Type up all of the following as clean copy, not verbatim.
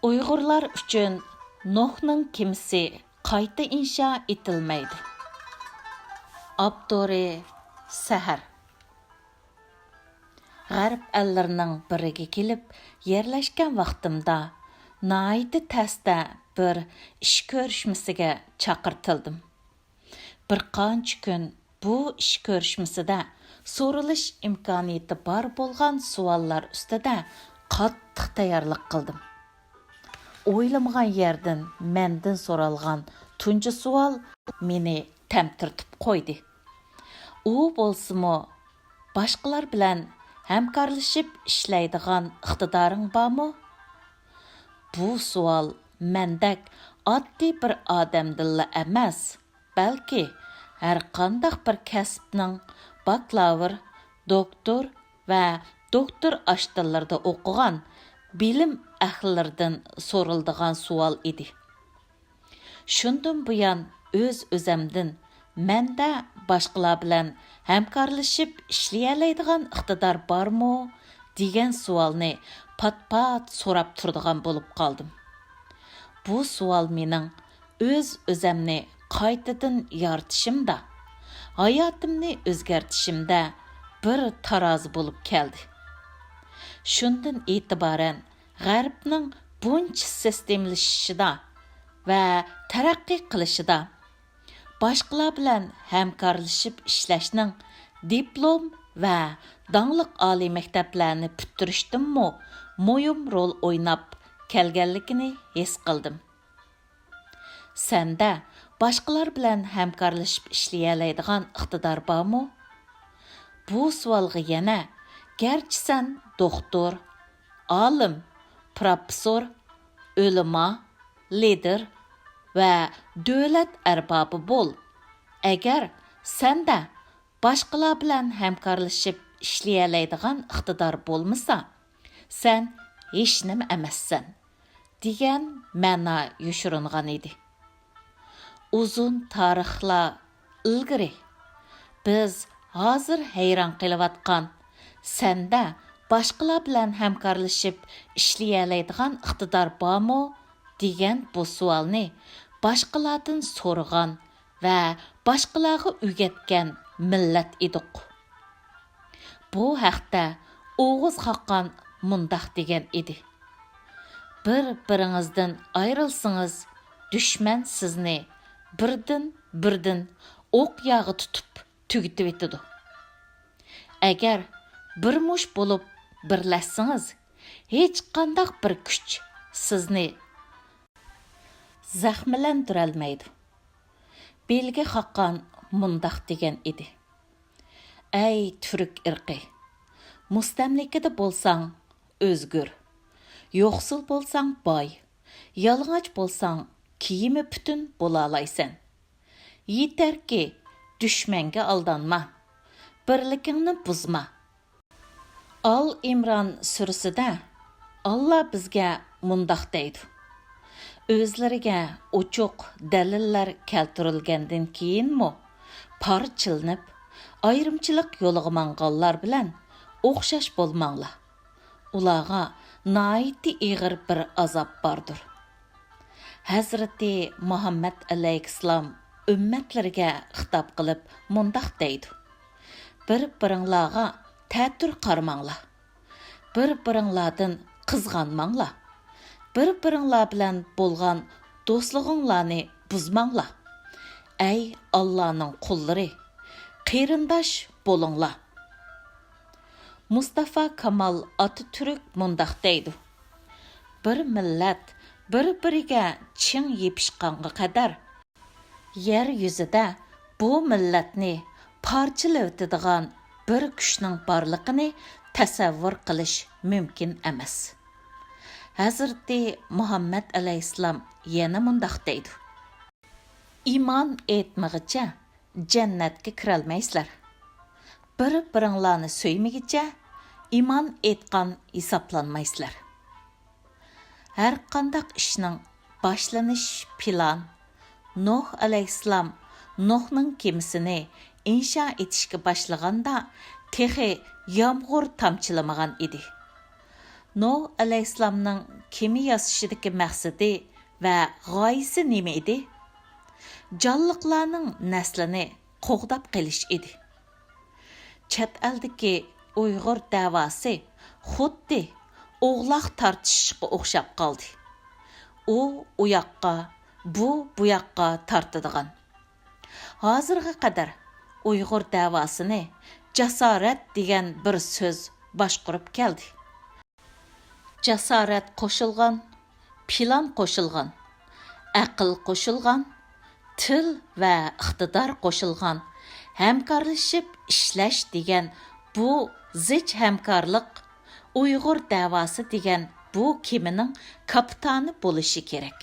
Uyg'urlar uchun Nuhning kimisi qayta insho etilmaydi. Abduri Sahar. G'arb ellarining biriga kelib yerlashgan vaqtimda naiti tasda bir ish ko'rishmasiga chaqirtildim. Bir qancha kun bu ish ko'rishmasida so'ralish imkoniyati bor bo'lgan savollar ustida qattiq tayyorlik qildim. O'ylamagan yerdan mendan so'ralgan tunji savol meni tamtirtib qo'ydi. U bo'lsa-mu boshqalar bilan hamkorlashib ishlaydigan iqtidoring bormi? Bu savol mendak oddiy bir odamdilla emas, balki har qanday bir kasbning bakalavr, doktor va doktor ashtillarda o'qigan bilim ahllaridan so'raladigan savol edi. Shundan buyon o'z-o'zimdan menda boshqalar bilan hamkorlashib ishlayoladigan iqtidor bormi degan savolni pat-pat so'rab turadigan bo'lib qoldim. Bu savol mening o'z-o'zimni qaytadan yaratishimda, hayotimni o'zgartishimda bir tarozi bo'lib keldi. Shundan e'tiboran G'arbning buncha sistemlashishida va taraqqiy qilishida boshqalar bilan hamkorlashib ishlashning diplom va dangliq oliy maktablarni bitirishdanmi muhim rol o'ynab kelganligini his qildim. Senda boshqalar bilan hamkorlashib ishlayoladigan iqtidor bormi? Bu savolga yana garchi sen doktor, olim, professor, ulamo, lider va davlat arbobi bo'l. Agar senda boshqalar bilan hamkorlashib ishlayoladigan iqtidor bo'lmasa, sen hech nima emassan degan ma'no yoshiringan edi. Uzun tarixlar ilgari biz hozir hayron qilayotgan senda boshqalar bilan hamkorlashib ishlayoladigan iqtidor bormi degan bu savolni boshqalardan so'ragan va boshqalarga o'rgatgan millat edik. Bu haqda o'g'iz qoqqan mundoq degan edi. Bir-biringizdan ayrilsangiz, dushman sizni birdan o'q yog'i tutib tugitib etadi. Agar bir mush bo'lib birlashsangiz, hech qanday bir kuch sizni zaxmlantirolmaydi. Belga qoqqan mundoq degan edi. Ey turk irqi, mustamlikada bo'lsang o'zgur, yo'qsul bo'lsang boy, yalang'och bo'lsang kiyimi butun bo'la olaysan. Yetarki dushmanga aldanma, birligingni buzma. Al Imron surasida Allah bizga mundoq deydi. O'zlariga ochiq dalillar keltirilgandan keyinmi parchilanib, ayrimchilik yo'liga manganlar bilan o'xshash bo'lmanglar. Ularga naiti ig'ir bir azob bordir. Hazrati Muhammad alayhissalom ummatlariga xitob qilib mundoq deydi. Bir-biringlarga ta'tir qarmanglar. Bir-biringlardan qizg'anmanglar. Bir-biringlar bilan bo'lgan do'stlig'inglarni buzmanglar. Ey Allohning qullari, qarindosh bo'linglar. Mustafa Kamal Atatürk mundoq deydi. Bir millat bir-biriga ching yepishqanga qadar yer yuzida bu millatni parchalayotadigan bir kuchning borligini tasavvur qilish mumkin emas. Hazrati Muhammad alayhissalom yana mundoq deydi. Iymon etmag'icha jannatga kirolmaysizlar. Bir-biringlarni so'ymagicha iymon etgan hisoblanmaysizlar. Har qanday ishning boshlanish plan Nuh alayhissalom Nuhning kemisini insho etishga boshlaganda texi yomg'ir tomchilamagan edi. Nuh alayhissalomning kema yasashidagi maqsadi va g'oyasi nima edi? Jonliqlarning naslini qo'g'dab qilish edi. Chet eldagi Uyg'ur da'vosi xuddi o'g'loq tortishishga o'xshab qoldi. U yoqqa, bu yoqqa tortadigan. Hozirga qadar Uyg'ur da'vosini jasorat degan bir so'z boshqarib keldi. Jasorat qo'shilgan, plan qo'shilgan, aql qo'shilgan, til va iqtidor qo'shilgan, hamkorlashib ishlash degan bu zich hamkorlik Uyg'ur da'vosi degan bu kemining kapitani bo'lishi kerak.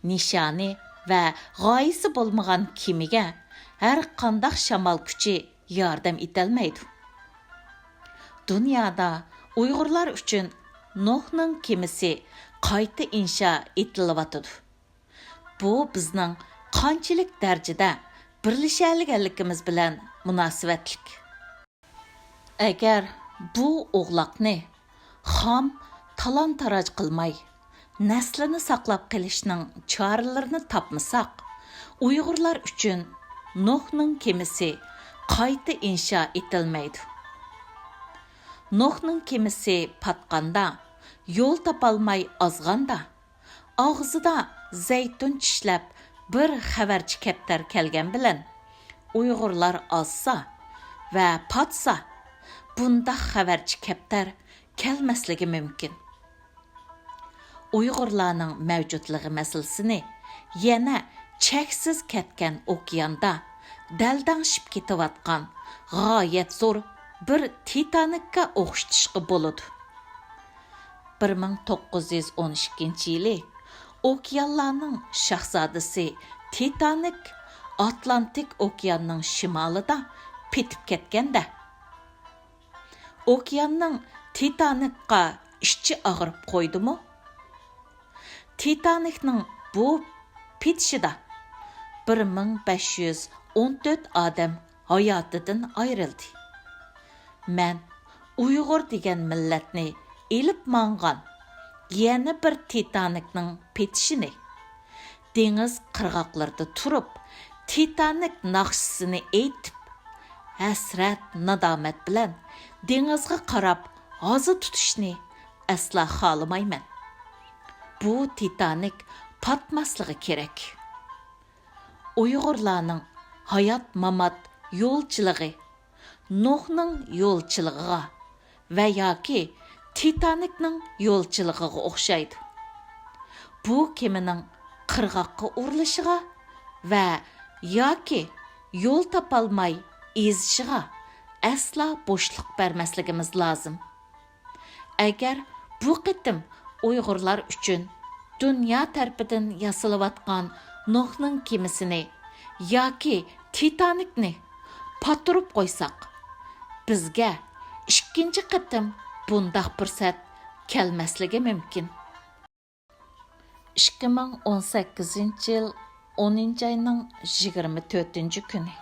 Nishoni va g'oyasi bo'lmagan kemiga har qanday shamol kuchi yordam etolmaydi. Dunyoda Uyg'urlar uchun Nuhning kemisi qayta insho etilyotidi. Bu bizning qanchalik darajada birlashalganligimiz bilan munosabatlik. Agar bu o'g'loqni xom talon-taroj qilmay, naslini saqlab qilishning choralarini topmasak, Uyg'urlar uchun Nuhning kemisi qayta insho etilmaydi. Nuhning kemisi patqanda, yo'l topolmay ozganda, og'zida zaytun tishlab bir xabarchi kaptar kelgan bilan Uyg'urlar ozsa va patsa, bunda xabarchi kaptar kelmasligi mumkin. Uyg'urlarning mavjudligi masalasini yana cheksiz ketgan okeanda daldangshib ketayotgan g'oyat zo'r bir Titanikka o'xshatishga bo'ladi. 1912-yili okeanlarning shahzodasi Titanik Atlantik okeanining shimolida petib ketganda, okeanning Titanikqa ichi og'rib qo'ydimi? Titanikning bu petishida 1514 odam hayotidan ayrildi. Men Uyg'ur degan millatni elib mangan yana bir Titanikning petishini, dengiz qirg'oqlarida turib, Titanik naqshisini aytib, hasrat nadomat bilan dengizga qarab g'ozi tutishni asla xohlamayman. Bu Titanik patmasligi kerak. Uyg'urlarning hayot mamat yo'lchiligi Nuhning yo'lchiligiga va yoki Titanikning yo'lchiligiga o'xshaydi. Bu kemining qirg'oqqa urilishiga va yoki yo'l topolmay ezishiga asla bo'shliq bermasligimiz lozim. Agar bu qitim Uyg'urlar uchun dunyo tarafidan yasalayotgan Nuhning kemisini yoki Titanikni paturib qo'ysak, bizga ikkinchi qitim bundaq fursat kelmasligi mumkin. 2018-yil 10-oyning 24-kuni